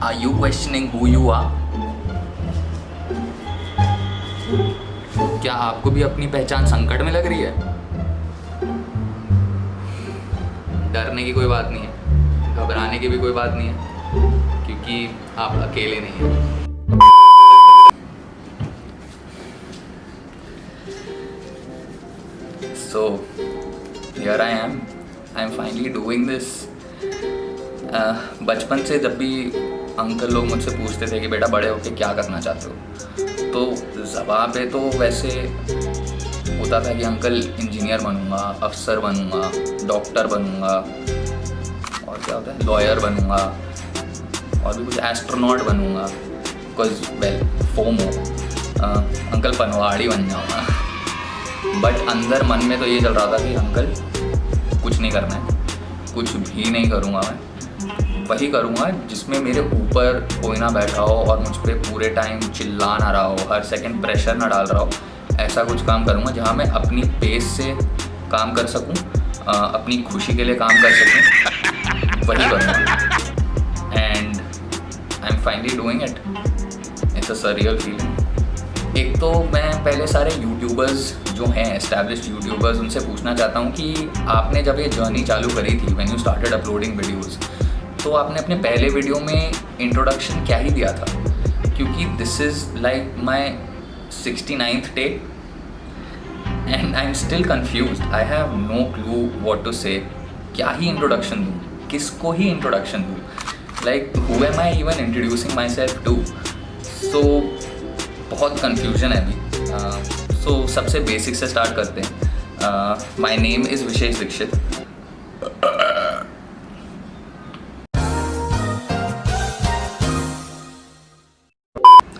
Are you questioning who you are? क्या आपको भी अपनी पहचान संकट में लग रही है? डरने की कोई बात नहीं है, घबराने की भी कोई बात नहीं है, क्योंकि आप अकेले नहीं हैं। So here I am finally doing this. बचपन से जब भी अंकल लोग मुझसे पूछते थे कि बेटा बड़े होके क्या करना चाहते हो, तो ज़बान पे तो वैसे होता था कि अंकल इंजीनियर बनूंगा, अफसर बनूंगा, डॉक्टर बनूंगा, और क्या होता है, लॉयर बनूंगा, और भी कुछ एस्ट्रोनॉट बनूंगा, बिकॉज वेल फोमो, अंकल पनवाड़ी बन जाऊंगा। बट अंदर मन में तो ये चल रहा था कि अंकल कुछ नहीं करना है, कुछ भी नहीं करूँगा, मैं वही करूँगा जिसमें मेरे ऊपर कोई ना बैठा हो और मुझ पर पूरे टाइम चिल्ला ना रहा हो, हर सेकंड प्रेशर ना डाल रहा हो। ऐसा कुछ काम करूँगा जहाँ मैं अपनी पेस से काम कर सकूँ, अपनी खुशी के लिए काम कर सकूँ, वही करूँगा। And I M finally doing it. It's a surreal feeling. एक तो मैं पहले सारे यूट्यूबर्स जो हैं, एस्टैब्लिश्ड यूट्यूबर्स, उनसे पूछना चाहता हूँ कि आपने जब ये जर्नी चालू करी थी, when you started uploading videos, तो आपने अपने पहले वीडियो में इंट्रोडक्शन क्या ही दिया था? क्योंकि this is like my 69th take and I am still confused. I have no clue what to say. क्या ही इंट्रोडक्शन दूँ, किसको ही इंट्रोडक्शन दूँ? Like who am I even introducing myself to? So बहुत कन्फ्यूजन है अभी। सो सबसे बेसिक से स्टार्ट करते हैं। My name is Vishesh Dixit.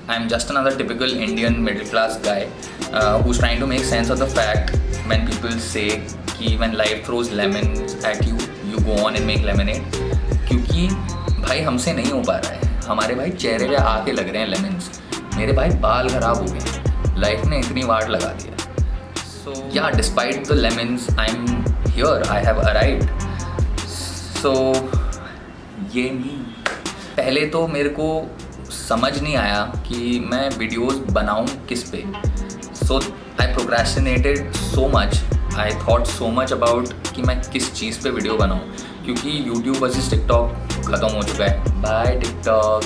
I'm just another typical Indian middle class guy who's trying to make sense of the fact when people say कि when life throws lemons at you, you go on and make lemonade। क्योंकि भाई हमसे नहीं हो पा रहा है, हमारे भाई चेहरे पे आके लग रहे हैं लेमन्स, मेरे भाई बाल खराब हो गए, लाइफ ने इतनी वाट लगा दिया। So yeah, despite the lemons, I'm here, I have arrived। So ये नहीं, पहले तो मेरे को समझ नहीं आया कि मैं वीडियोस बनाऊं किस पे। So I procrastinated so much, I thought so much about कि मैं किस चीज़ पे वीडियो बनाऊं, क्योंकि यूट्यूब वर्सेस टिकटॉक ख़त्म हो चुका है। Bye TikTok.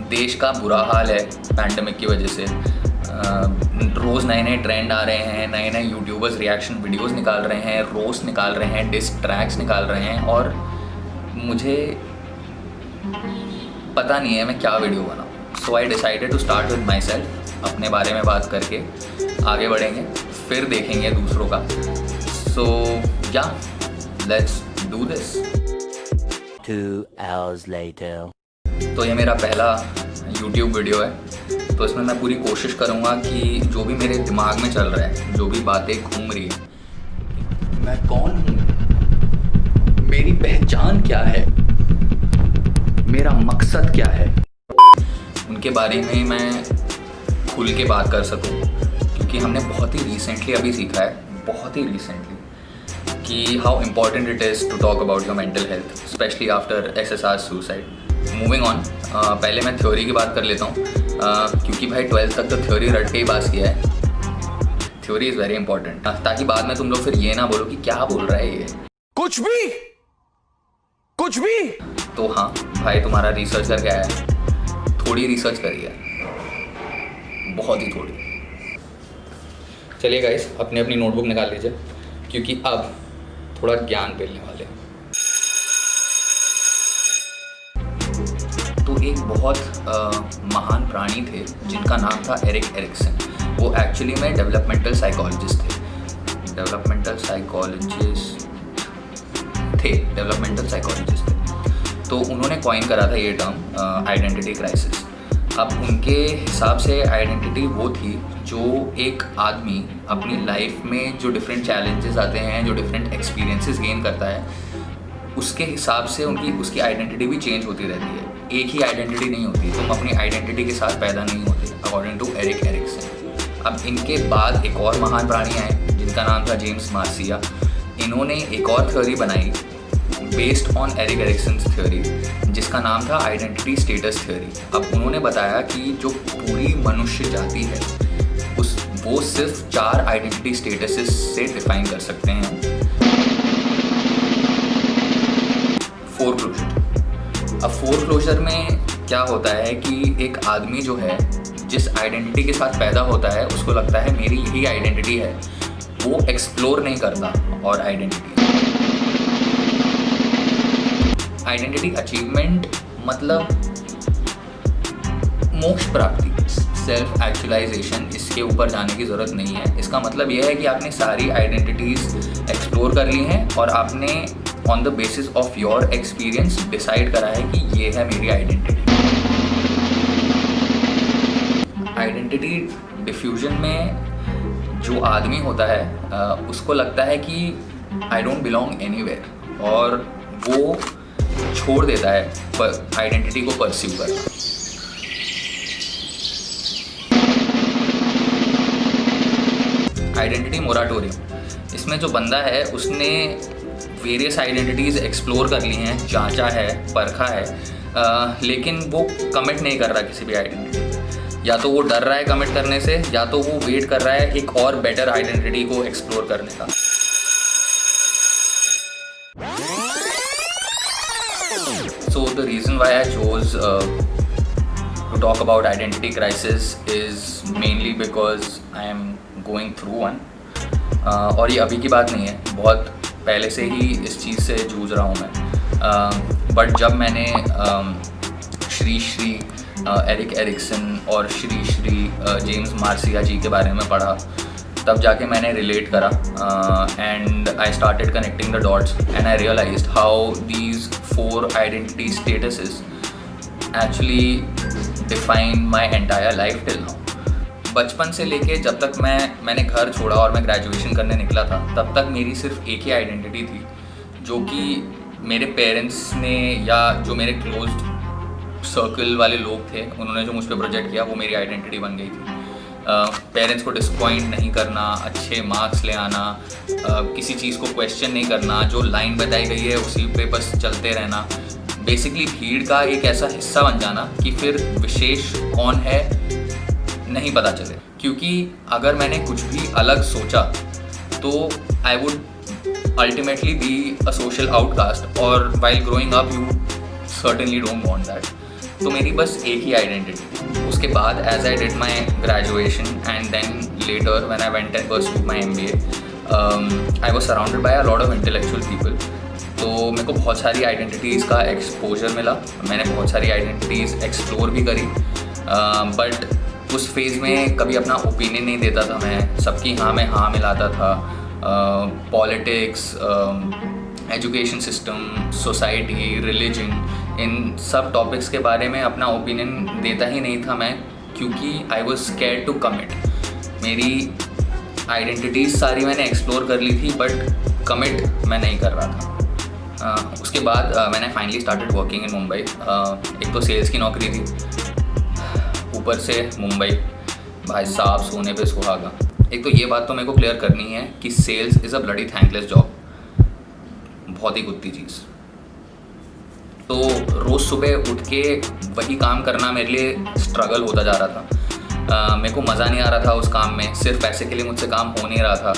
देश का बुरा हाल है पैंडेमिक की वजह से। रोज़ नए नए ट्रेंड आ रहे हैं, नए नए यूट्यूबर्स रिएक्शन वीडियोस निकाल रहे हैं, रोस्ट निकाल रहे हैं, डिस ट्रैक्स निकाल रहे हैं, और मुझे पता नहीं है मैं क्या वीडियो बनाऊँ। So I decided to start with myself. अपने बारे में बात करके आगे बढ़ेंगे, फिर देखेंगे दूसरों का। सो या let's do this. 2 hours later। तो ये मेरा पहला YouTube वीडियो है, तो इसमें मैं पूरी कोशिश करूँगा कि जो भी मेरे दिमाग में चल रहा है, जो भी बातें घूम रही है, मैं कौन हूँ, मेरी पहचान क्या है, मेरा मकसद क्या है, उनके बारे में मैं खुल के बात कर सकूं। क्योंकि हमने बहुत ही रिसेंटली अभी सीखा है, बहुत ही रिसेंटली, कि how important it is to talk about your mental health, specially after SSR suicide. Moving on, पहले मैं थ्योरी की बात कर लेता हूँ, क्योंकि भाई 12th तक तो थ्योरी रट के ही पास किया है। थ्योरी इज़ वेरी इंपॉर्टेंट, ताकि बाद में तुम लोग फिर ये ना बोलो कि क्या बोल रहा है ये, कुछ भी। तो हाँ भाई, तुम्हारा रिसर्च करके आया है, थोड़ी रिसर्च करी है, बहुत ही थोड़ी। चलिए गाइस, अपनी अपनी नोटबुक निकाल लीजिए, क्योंकि अब थोड़ा ज्ञान पेलने वाले हैं। तो एक बहुत महान प्राणी थे जिनका नाम था एरिक एरिक्सन। वो एक्चुअली में डेवलपमेंटल साइकोलॉजिस्ट थे। डेवलपमेंटल साइकोलॉजिस्ट थे। तो उन्होंने कॉइन करा था ये टर्म आइडेंटिटी क्राइसिस। अब उनके हिसाब से आइडेंटिटी वो थी जो एक आदमी अपनी लाइफ में जो डिफरेंट चैलेंजेस आते हैं, जो डिफरेंट एक्सपीरियंसेस गेन करता है, उसके हिसाब से उसकी आइडेंटिटी भी चेंज होती रहती है। एक ही आइडेंटिटी नहीं होती। तुम अपनी आइडेंटिटी के साथ पैदा नहीं होते, अकॉर्डिंग टू एरिक एरिक्सन। अब इनके बाद एक और महान प्राणी आए जिनका नाम था जेम्स मार्सिया। इन्होंने एक और थ्योरी बनाई based on Erik Erikson's theory, जिसका नाम था आइडेंटिटी स्टेटस थ्योरी। अब उन्होंने बताया कि जो पूरी मनुष्य जाति है वो सिर्फ 4 आइडेंटिटी स्टेटसेस से डिफाइन कर सकते हैं। फोरक्लोजर। अब फोरक्लोजर में क्या होता है कि एक आदमी जो है जिस आइडेंटिटी के साथ पैदा होता है उसको लगता है मेरी यही आइडेंटिटी है, वो एक्सप्लोर नहीं करता। और आइडेंटिटी अचीवमेंट मतलब मोक्ष प्राप्ति, सेल्फ एक्चुअलाइजेशन। इसके ऊपर जाने की ज़रूरत नहीं है। इसका मतलब यह है कि आपने सारी आइडेंटिटीज़ एक्सप्लोर कर ली हैं और आपने on the basis of your experience decide करा है कि ये है मेरी आइडेंटिटी। आइडेंटिटी डिफ्यूजन में जो आदमी होता है उसको लगता है कि आई डोंट बिलोंग एनीवेयर, और वो छोड़ देता है आइडेंटिटी को परस्यू करना। Identity moratorium. इसमें जो बंदा है उसने वेरियस आइडेंटिटीज़ एक्सप्लोर कर ली हैं, जांचा है, परखा है, लेकिन वो कमिट नहीं कर रहा किसी भी आइडेंटिटी। या तो वो डर रहा है कमिट करने से, या तो वो वेट कर रहा है एक और बेटर आइडेंटिटी को एक्सप्लोर करने का। So the reason why I chose to talk about identity crisis is mainly because I am going through one. और ये अभी की बात नहीं है, बहुत पहले से ही इस चीज़ से जूझ रहा हूँ मैं। बट जब मैंने श्री एरिक एरिक्सन और श्री जेम्स मार्सिया जी के बारे में पढ़ा, तब जाके मैंने रिलेट करा and I started connecting the dots and I realized how these 4 identity statuses actually define my entire life till now. बचपन से लेके जब तक मैंने घर छोड़ा और मैं ग्रेजुएशन करने निकला था, तब तक मेरी सिर्फ एक ही आइडेंटिटी थी, जो कि मेरे पेरेंट्स ने या जो मेरे क्लोज्ड सर्कल वाले लोग थे उन्होंने जो मुझ पर प्रोजेक्ट किया, वो मेरी आइडेंटिटी बन गई थी। पेरेंट्स को डिसअपॉइंट नहीं करना, अच्छे मार्क्स ले आना, किसी चीज़ को क्वेश्चन नहीं करना, जो लाइन बताई गई है उसी पे बस चलते रहना। बेसिकली भीड़ का एक ऐसा हिस्सा बन जाना कि फिर विशेष कौन है नहीं पता चले। क्योंकि अगर मैंने कुछ भी अलग सोचा तो I would ultimately be a social outcast, और while growing up you certainly don't want that. तो मेरी बस एक ही आइडेंटिटी। उसके बाद as I did my graduation and then later when I went and pursued my MBA, I was surrounded by a lot of intellectual people. तो मेरे को बहुत सारी आइडेंटिटीज़ का एक्सपोजर मिला, मैंने बहुत सारी आइडेंटिटीज़ एक्सप्लोर भी करी, बट उस फेज़ में कभी अपना ओपिनियन नहीं देता था मैं, सबकी हाँ में हाँ मिलाता था। Politics, education system, society, religion, इन सब टॉपिक्स के बारे में अपना ओपिनियन देता ही नहीं था मैं, क्योंकि I was scared to commit. मेरी आइडेंटिटीज़ सारी मैंने एक्सप्लोर कर ली थी, बट कमिट मैं नहीं कर रहा था। उसके बाद मैंने finally started working in Mumbai. एक तो सेल्स की नौकरी थी, ऊपर से मुंबई, भाई साहब सोने पे सुहागा। एक तो ये बात तो मेरे को क्लियर करनी है कि sales is a bloody thankless job, बहुत ही कुत्ती चीज़। तो रोज़ सुबह उठ के वही काम करना मेरे लिए स्ट्रगल होता जा रहा था। मेरे को मज़ा नहीं आ रहा था उस काम में, सिर्फ पैसे के लिए मुझसे काम हो नहीं रहा था।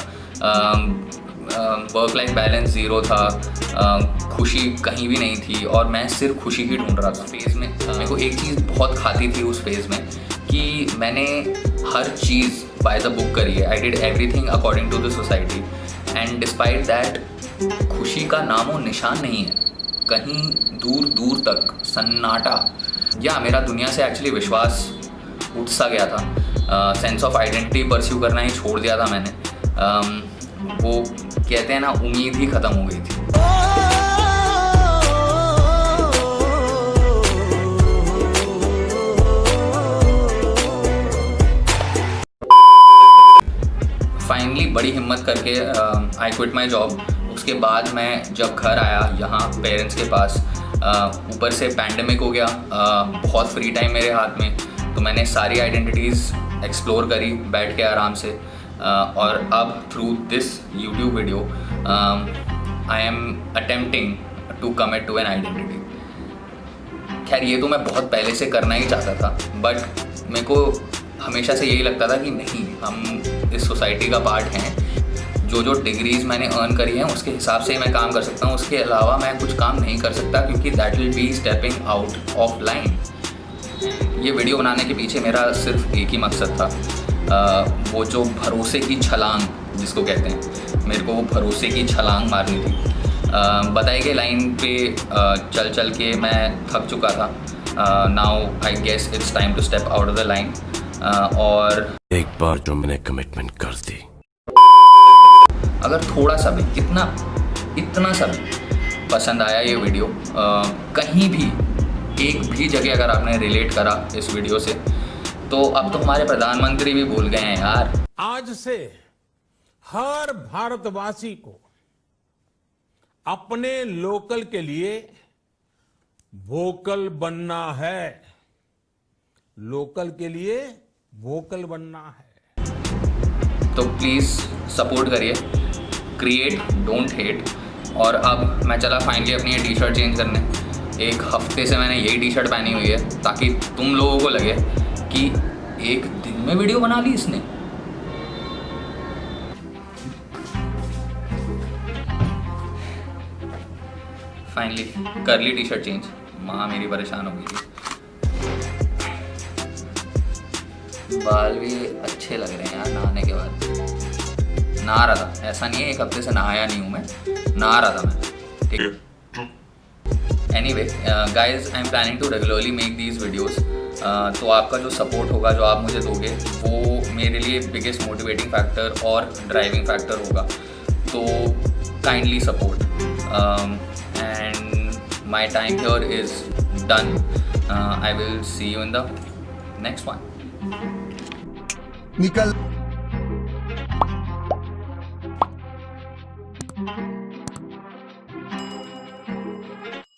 वर्क लाइफ बैलेंस ज़ीरो था, खुशी कहीं भी नहीं थी, और मैं सिर्फ खुशी ही ढूंढ रहा था। फेज़ में मेरे को एक चीज़ बहुत खाती थी उस फेज़ में, कि मैंने हर चीज़ बाय द बुक करी है। I did everything according to the society, and despite that खुशी का नामो निशान नहीं है। कहीं दूर दूर तक सन्नाटा, या मेरा दुनिया से एक्चुअली विश्वास उठ सा गया था, सेंस ऑफ आइडेंटिटी परस्यू करना ही छोड़ दिया था मैंने। वो कहते हैं ना, उम्मीद ही ख़त्म हो गई थी। फाइनली बड़ी हिम्मत करके आई क्विट माई जॉब। उसके बाद मैं जब घर आया यहाँ पेरेंट्स के पास, ऊपर से पैंडमिक हो गया, बहुत फ्री टाइम मेरे हाथ में, तो मैंने सारी आइडेंटिटीज़ एक्सप्लोर करी बैठ के आराम से। और अब through this YouTube video I am attempting to commit to an identity. खैर ये तो मैं बहुत पहले से करना ही चाहता था, बट मेरे को हमेशा से यही लगता था कि नहीं, हम इस सोसाइटी का पार्ट हैं। जो डिग्रीज़ मैंने अर्न करी हैं उसके हिसाब से ही मैं काम कर सकता हूँ, उसके अलावा मैं कुछ काम नहीं कर सकता, क्योंकि that will be stepping out of line. ये वीडियो बनाने के पीछे मेरा सिर्फ एक ही मकसद था, वो जो भरोसे की छलांग जिसको कहते हैं, मेरे को वो भरोसे की छलांग मारनी थी। बताई गई लाइन पे चल चल के मैं थक चुका था। Now I guess it's time to step out of the line. और एक बार जो मैंने कमिटमेंट कर दी, अगर थोड़ा सा भी, इतना सा भी पसंद आया ये वीडियो, कहीं भी एक भी जगह अगर आपने रिलेट करा इस वीडियो से, तो अब तो हमारे प्रधानमंत्री भी भूल गए हैं यार। आज से हर भारतवासी को अपने लोकल के लिए वोकल बनना है। लोकल के लिए वोकल बनना है। तो प्लीज़ सपोर्ट करिए, क्रिएट डोंट हेट। और अब मैं चला फाइनली अपनी ये टी शर्ट चेंज करने। एक हफ्ते से मैंने यही टी शर्ट पहनी हुई है, ताकि तुम लोगों को लगे कि एक दिन में वीडियो बना ली इसने। फाइनली कर ली टी शर्ट चेंज। माँ मेरी परेशान हो गई थी। बाल भी अच्छे लग रहे हैं यार नहाने के बाद। नहा रहा था, ऐसा नहीं है एक हफ्ते से नहाया नहीं हूँ मैं, नहा रहा था मैं, ठीक है। Anyway guys, I am planning to regularly make these videos. तो आपका जो सपोर्ट होगा, जो आप मुझे दोगे, वो मेरे लिए बिगेस्ट मोटिवेटिंग फैक्टर और ड्राइविंग फैक्टर होगा। तो kindly support. And my time here is done. I will see you in the next one. निकल